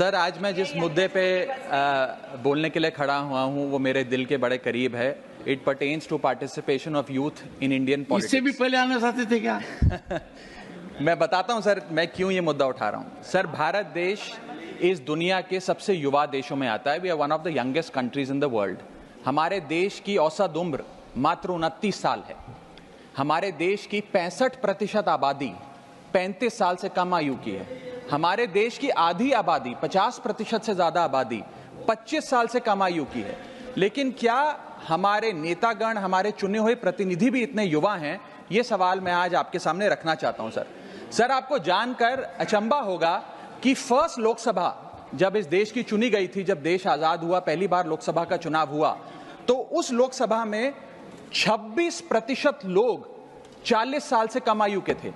Sir, आज मैं जिस मुद्दे पे बोलने के लिए खड़ा हुआ हूं वो मेरे दिल के बड़े करीब है। It pertains to participation of youth in Indian politics. इससे भी पहले आना चाहते थे क्या? मैं बताता हूं सर, मैं क्यों ये मुद्दा उठा रहा हूं। सर, भारत देश इस दुनिया के सबसे युवा देशों में आता है। We are one of the youngest countries in the world. हमारे देश की औसत उम्र मात्र 29 साल है। हमारे देश की 65% आबादी 35 साल से कम आयु की है। हमारे देश की आधी आबादी 50% से ज्यादा आबादी 25 साल से कम आयु की है। लेकिन क्या हमारे नेतागण, हमारे चुने हुए प्रतिनिधि भी इतने युवा हैं? ये सवाल मैं आज आपके सामने रखना चाहता हूं। सर, आपको जानकर अचंभा होगा कि फर्स्ट लोकसभा जब इस देश की चुनी गई थी, जब देश आजाद हुआ, पहली बार लोकसभा का चुनाव हुआ, तो उस लोकसभा में 26% लोग 40 साल से कम आयु के थे।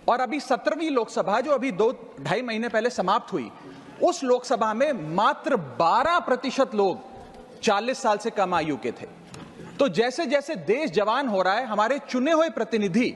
और अभी 17वीं लोकसभा जो अभी 2-2.5 महीने पहले समाप्त हुई, उस लोकसभा में मात्र 12% लोग 40 साल से कम आयु के थे। तो जैसे जैसे देश जवान हो रहा है, हमारे चुने हुए प्रतिनिधि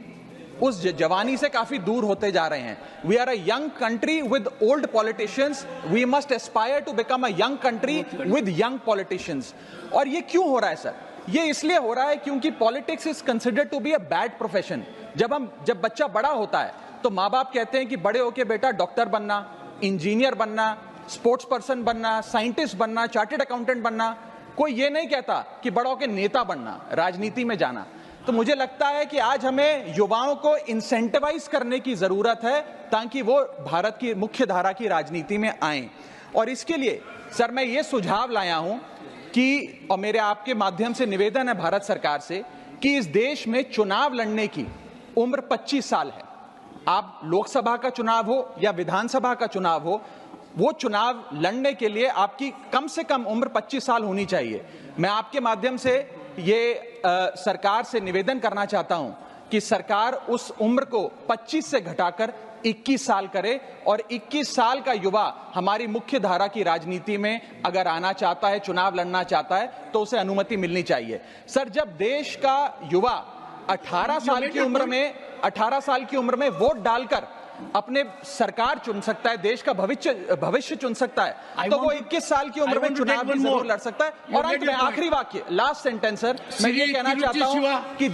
उस जवानी से काफी दूर होते जा रहे हैं। We are a young country with old politicians. We must aspire to become a young country with young politicians. और ये क्यों हो रहा है सर? ये इसलिए हो रहा है क्योंकि politics is considered to be a bad profession. जब बच्चा बड़ा होता है तो माँ बाप कहते हैं कि बड़े होके बेटा डॉक्टर बनना, इंजीनियर बनना, स्पोर्ट्स पर्सन बनना, साइंटिस्ट बनना, चार्टर्ड अकाउंटेंट बनना। कोई ये नहीं कहता कि बड़ा होके नेता बनना, राजनीति में जाना। तो मुझे लगता है कि आज हमें युवाओं को इंसेंटिवाइज करने की जरूरत है ताकि वो भारत की मुख्य धारा की राजनीति में आए। और इसके लिए सर मैं ये सुझाव लाया हूं कि, और मेरे आपके माध्यम से निवेदन है भारत सरकार से, कि इस देश में चुनाव लड़ने की उम्र 25 साल है। आप लोकसभा का चुनाव हो या विधानसभा का चुनाव हो, वो चुनाव लड़ने के लिए आपकी कम से कम उम्र 25 साल होनी चाहिए। मैं आपके माध्यम से ये सरकार से निवेदन करना चाहता हूं कि सरकार उस उम्र को 25 से घटाकर 21 साल करे और 21 साल का युवा हमारी मुख्य धारा की राजनीति में अगर आना चाहता है, चुनाव लड़ना चाहता है, तो उसे अनुमति मिलनी चाहिए। सर, जब देश का युवा 18 साल की उम्र में वोट डालकर अपने सरकार चुन सकता है, देश का भविष्य चुन सकता है, तो वो 21 साल की उम्र में चुनाव भी जरूर लड़ सकता है। और अंत में आखिरी वाक्य, लास्ट सेंटेंस सर, मैं ये कहना चाहता हूं कि